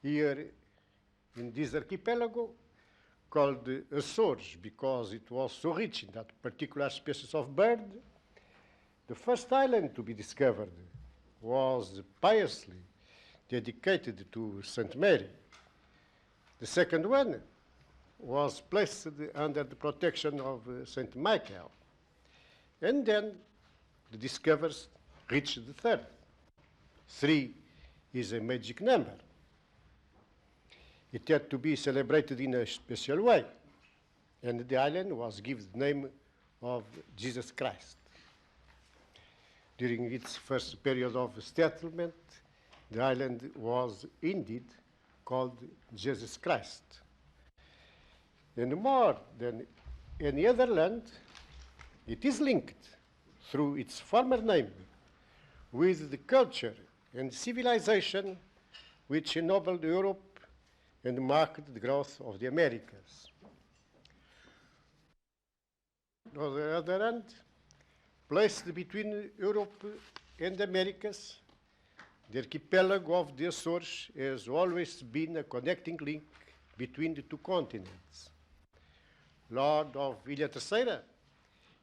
here in this archipelago, called the Azores because it was so rich in that particular species of bird. The first island to be discovered was piously dedicated to Saint Mary. The second one was placed under the protection of Saint Michael. And then the discoverers reached the third. 3 is a magic number. It had to be celebrated in a special way, and the island was given the name of Jesus Christ. During its first period of settlement, the island was indeed called Jesus Christ. And more than any other land, it is linked through its former name with the culture and civilization which ennobled Europe and marked the growth of the Americas. On the other hand, placed between Europe and the Americas, the archipelago of the Azores has always been a connecting link between the two continents. Lord of Ilha Terceira,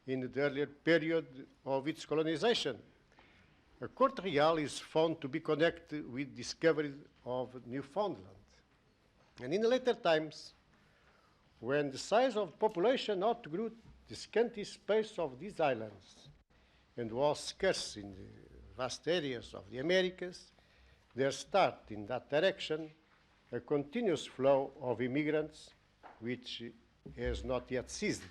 in the earlier period of its colonization, a court real is found to be connected with discovery of Newfoundland. And in later times, when the size of population outgrew the scanty space of these islands and was scarce in the vast areas of the Americas, there started in that direction a continuous flow of immigrants which has not yet ceased.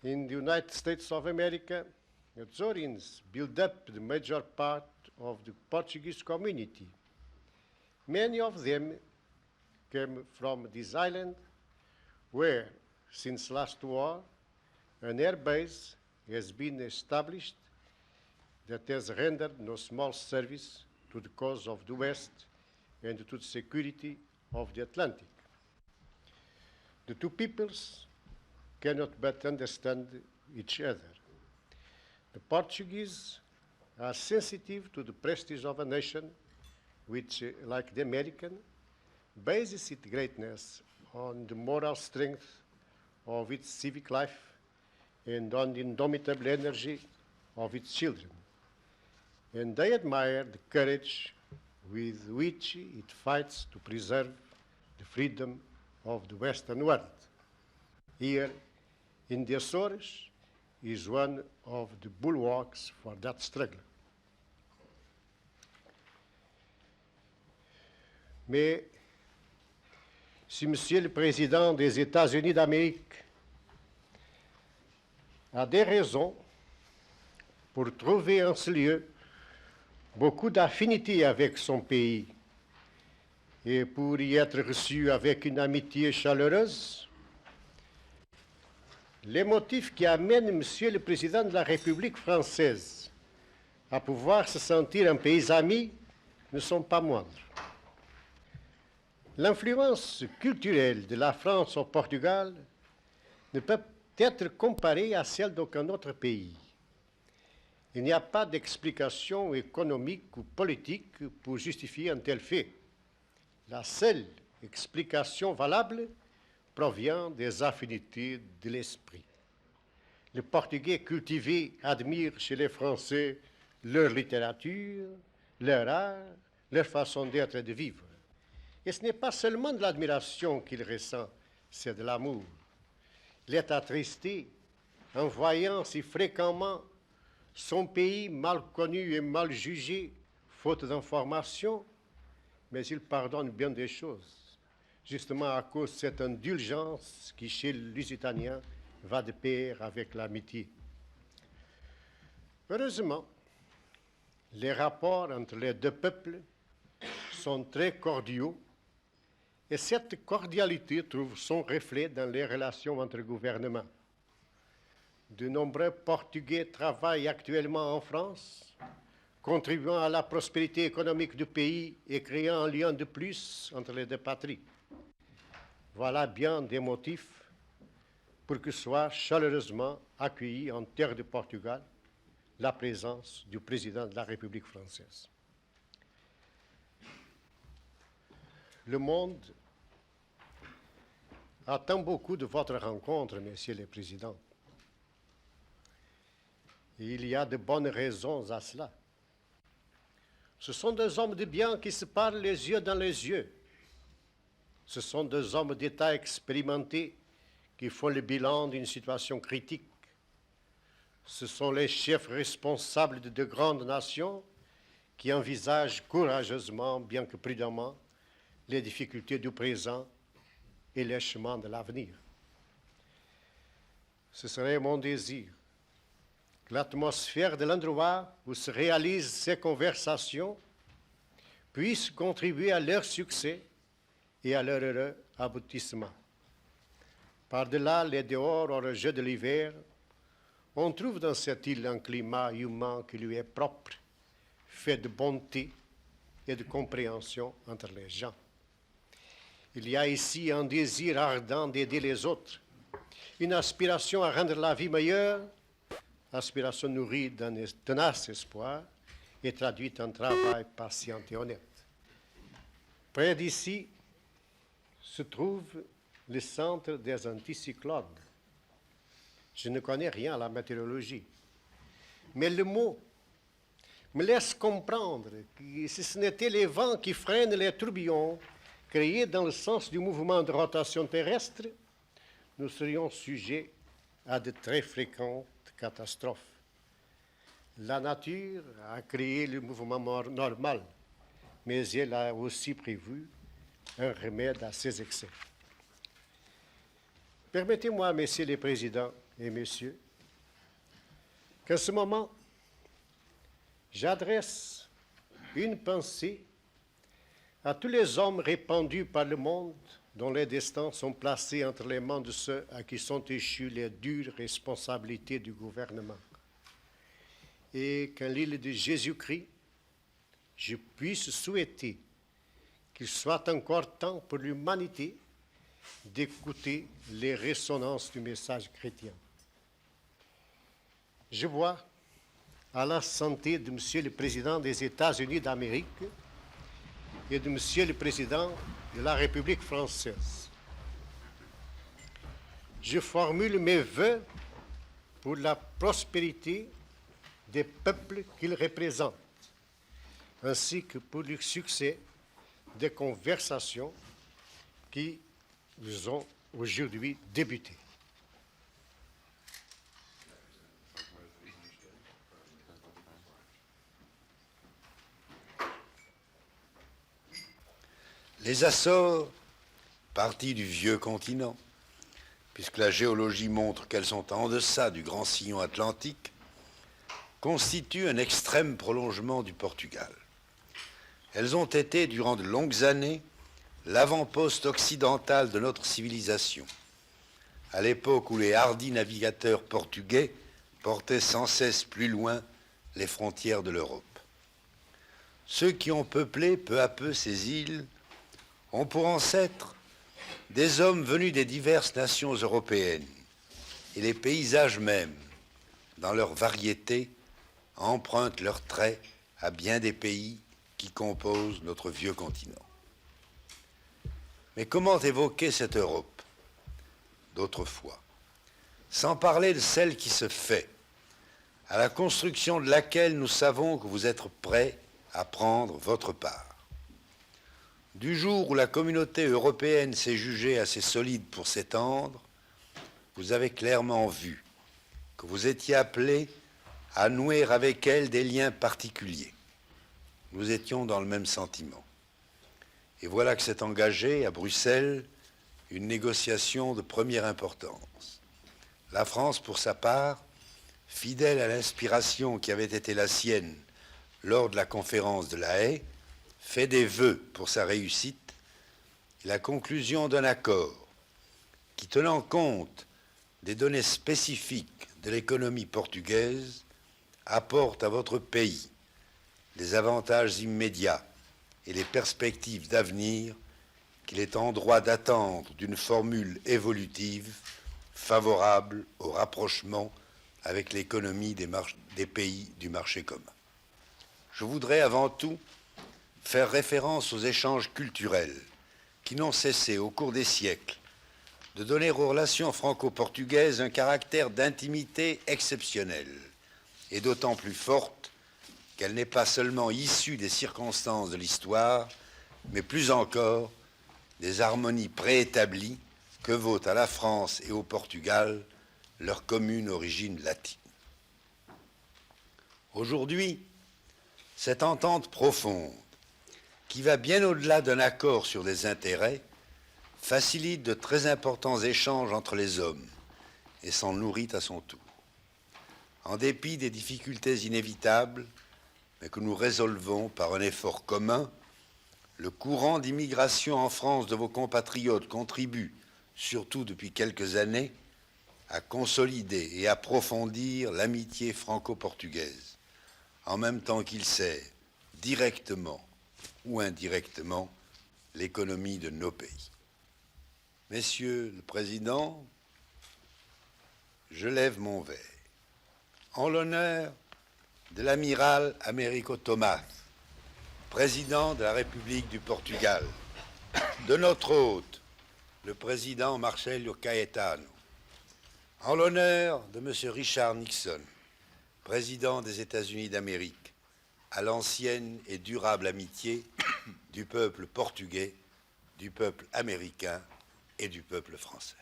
In the United States of America, Azorians built up the major part of the Portuguese community. Many of them came from this island where, since last war, an air base has been established that has rendered no small service to the cause of the West and to the security of the Atlantic. The two peoples cannot but understand each other. The Portuguese are sensitive to the prestige of a nation which, like the American, bases its greatness on the moral strength of its civic life and on the indomitable energy of its children. And they admire the courage with which it fights to preserve the freedom of the Western world. Here in the Azores is one of the bulwarks for that struggle. Mais si Monsieur le Président des États-Unis d'Amérique a des raisons pour trouver en ce lieu beaucoup d'affinités avec son pays et pour y être reçu avec une amitié chaleureuse, les motifs qui amènent Monsieur le Président de la République française à pouvoir se sentir un pays ami ne sont pas moindres. L'influence culturelle de la France au Portugal ne peut être comparée à celle d'aucun autre pays. Il n'y a pas d'explication économique ou politique pour justifier un tel fait. La seule explication valable provient des affinités de l'esprit. Le portugais cultivé admire chez les Français leur littérature, leur art, leur façon d'être et de vivre. Et ce n'est pas seulement de l'admiration qu'il ressent, c'est de l'amour. Il est attristé en voyant si fréquemment son pays mal connu et mal jugé, faute d'information, mais il pardonne bien des choses, justement à cause de cette indulgence qui, chez le Lusitanien, va de pair avec l'amitié. Heureusement, les rapports entre les deux peuples sont très cordiaux et cette cordialité trouve son reflet dans les relations entre gouvernements. De nombreux Portugais travaillent actuellement en France, contribuant à la prospérité économique du pays et créant un lien de plus entre les deux patries. Voilà bien des motifs pour que soit chaleureusement accueillie en terre de Portugal la présence du président de la République française. le monde attend beaucoup de votre rencontre, Messieurs les Présidents. Et il y a de bonnes raisons à cela. Ce sont deux hommes de bien qui se parlent les yeux dans les yeux. Ce sont deux hommes d'État expérimentés qui font le bilan d'une situation critique. Ce sont les chefs responsables de deux grandes nations qui envisagent courageusement, bien que prudemment, les difficultés du présent et les chemins de l'avenir. Ce serait mon désir que l'atmosphère de l'endroit où se réalisent ces conversations puisse contribuer à leur succès et à leur heureux aboutissement. Par-delà les dehors orageux de l'hiver, on trouve dans cette île un climat humain qui lui est propre, fait de bonté et de compréhension entre les gens. Il y a ici un désir ardent d'aider les autres, une aspiration à rendre la vie meilleure, aspiration nourrie d'un tenace espoir et traduite en travail patient et honnête. Près d'ici se trouve le centre des anticyclones. Je ne connais rien à la météorologie, mais le mot me laisse comprendre que si ce n'étaient les vents qui freinent les tourbillons créés dans le sens du mouvement de rotation terrestre, nous serions sujets à de très fréquentes catastrophes. La nature a créé le mouvement normal, mais elle a aussi prévu un remède à ces excès. Permettez-moi, Messieurs les Présidents et Messieurs, qu'en ce moment, j'adresse une pensée à tous les hommes répandus par le monde dont les destins sont placés entre les mains de ceux à qui sont échues les dures responsabilités du gouvernement. Et qu'en l'île de Jésus-Christ, je puisse souhaiter qu'il soit encore temps pour l'humanité d'écouter les résonances du message chrétien. Je vois à la santé de Monsieur le Président des États-Unis d'Amérique et de Monsieur le Président de la République française. Je formule mes vœux pour la prospérité des peuples qu'ils représentent, ainsi que pour le succès des conversations qui ont aujourd'hui débuté. Les Açores, partie du vieux continent, puisque la géologie montre qu'elles sont en deçà du grand sillon atlantique, constituent un extrême prolongement du Portugal. Elles ont été, durant de longues années, l'avant-poste occidental de notre civilisation, à l'époque où les hardis navigateurs portugais portaient sans cesse plus loin les frontières de l'Europe. Ceux qui ont peuplé peu à peu ces îles ont pour ancêtres des hommes venus des diverses nations européennes, et les paysages mêmes, dans leur variété, empruntent leurs traits à bien des pays qui composent notre vieux continent. Mais comment évoquer cette Europe d'autrefois, sans parler de celle qui se fait, à la construction de laquelle nous savons que vous êtes prêts à prendre votre part? Du jour où la communauté européenne s'est jugée assez solide pour s'étendre, vous avez clairement vu que vous étiez appelés à nouer avec elle des liens particuliers. Nous étions dans le même sentiment. Et voilà que s'est engagée à Bruxelles une négociation de première importance. La France, pour sa part, fidèle à l'inspiration qui avait été la sienne lors de la conférence de La Haye, fait des vœux pour sa réussite et la conclusion d'un accord qui, tenant compte des données spécifiques de l'économie portugaise, apporte à votre pays les avantages immédiats et les perspectives d'avenir qu'il est en droit d'attendre d'une formule évolutive favorable au rapprochement avec l'économie des pays du marché commun. Je voudrais avant tout faire référence aux échanges culturels qui n'ont cessé au cours des siècles de donner aux relations franco-portugaises un caractère d'intimité exceptionnel, et d'autant plus forte qu'elle n'est pas seulement issue des circonstances de l'histoire, mais plus encore des harmonies préétablies que vaut à la France et au Portugal leur commune origine latine. Aujourd'hui, cette entente profonde, qui va bien au-delà d'un accord sur des intérêts, facilite de très importants échanges entre les hommes et s'en nourrit à son tour. En dépit des difficultés inévitables, mais que nous résolvons par un effort commun, le courant d'immigration en France de vos compatriotes contribue, surtout depuis quelques années, à consolider et approfondir l'amitié franco-portugaise, en même temps qu'il sert, directement ou indirectement, l'économie de nos pays. Messieurs le Président, je lève mon verre en l'honneur de l'amiral Américo Tomás, président de la République du Portugal, de notre hôte, le président Marcelo Caetano, en l'honneur de M. Richard Nixon, président des États-Unis d'Amérique, à l'ancienne et durable amitié du peuple portugais, du peuple américain et du peuple français.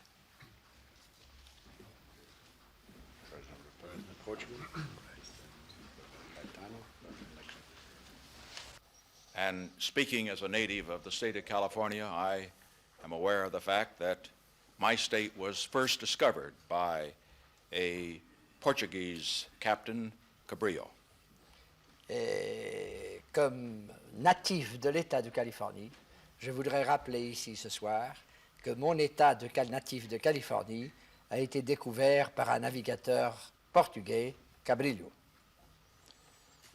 And speaking as a native of the state of California, I am aware of the fact that my state was first discovered by a Portuguese captain, Cabrillo. Et comme natif de l'État de Californie, je voudrais rappeler ici ce soir que mon État natif de Californie a été découvert par un navigateur portugais, Cabrillo.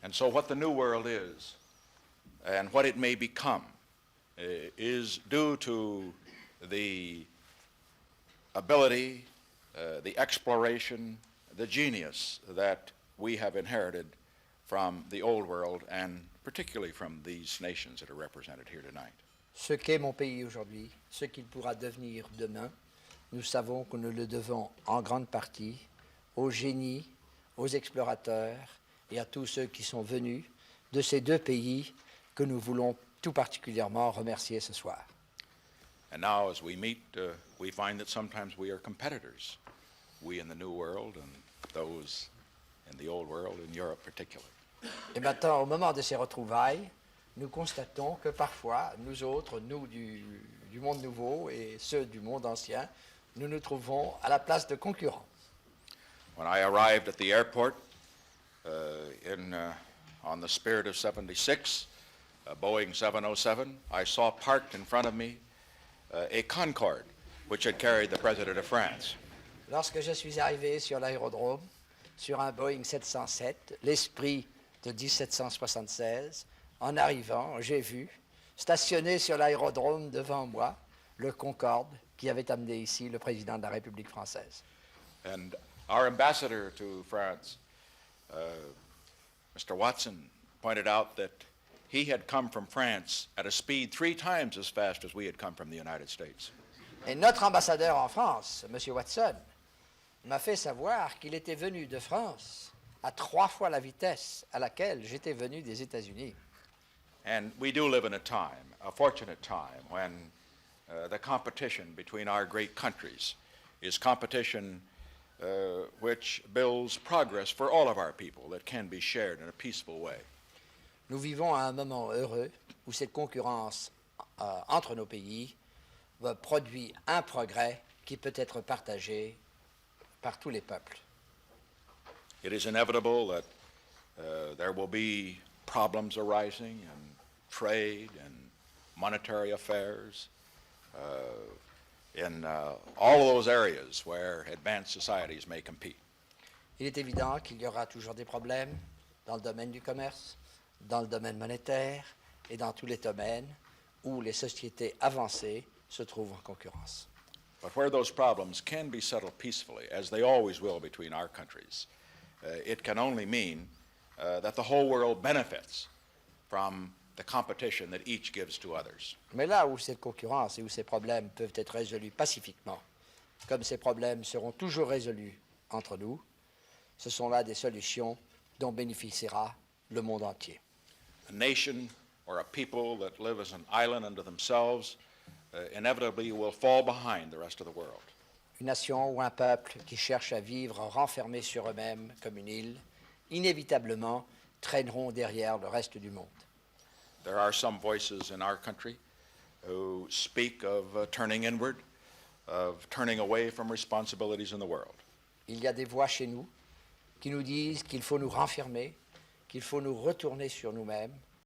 And so what the New World is, and what it may become, is due to the ability, the exploration, the genius that we have inherited from the Old World, and particularly from these nations that are represented here tonight. Ce qu'est mon pays aujourd'hui, ce qu'il pourra devenir demain, nous savons que nous le devons en grande partie au génie, aux explorateurs et à tous ceux qui sont venus de ces deux pays que nous voulons tout particulièrement remercier ce soir. And now as we meet, we find that sometimes we are competitors, we in the New World and those in the Old World, in Europe particularly. Et maintenant, au moment de ces retrouvailles, nous constatons que parfois, nous autres, nous du monde nouveau et ceux du monde ancien, nous nous trouvons à la place de concurrents. When I arrived at the airport on the Spirit of 76, Boeing 707, I saw parked in front of me a Concorde, which had carried the President of France. Lorsque je suis arrivé sur l'aérodrome, sur un Boeing 707, l'Esprit de 1776, en arrivant, j'ai vu, stationné sur l'aérodrome devant moi, le Concorde qui avait amené ici le président de la République française. And our ambassador to France, Mr. Watson, pointed out that he had come from France at a speed 3 times as fast as we had come from the United States. Et notre ambassadeur en France, M. Watson, m'a fait savoir qu'il était venu de France à 3 fois la vitesse à laquelle j'étais venu des États-Unis. And we do live in a time, a fortunate time, when the competition between our great countries is competition which builds progress for all of our people that can be shared in a peaceful way. Nous vivons à un moment heureux où cette concurrence entre nos pays produit un progrès qui peut être partagé par tous les peuples. It is inevitable that there will be problems arising in trade and monetary affairs, in all of those areas where advanced societies may compete. Il est évident qu'il y aura toujours des problèmes dans le domaine du commerce, dans le domaine monétaire et dans tous les domaines où les sociétés avancées se trouvent en concurrence. But where those problems can be settled peacefully, as they always will between our countries, it can only mean that the whole world benefits from the competition that each gives to others. Mais là où cette concurrence et où ces problèmes peuvent être résolus pacifiquement, comme ces problèmes seront toujours résolus entre nous, ce sont là des solutions dont bénéficiera le monde entier. A nation or a people that live as an island unto themselves inevitably will fall behind the rest of the world. Une nation ou un peuple qui cherche à vivre renfermés sur eux-mêmes comme une île, inévitablement traîneront derrière le reste du monde. There are some voices in our country who speak of turning inward, of turning away from responsibilities in the world. Il y a des voix chez nous qui nous disent qu'il faut nous renfermer, qu'il faut nous retourner sur nous-mêmes,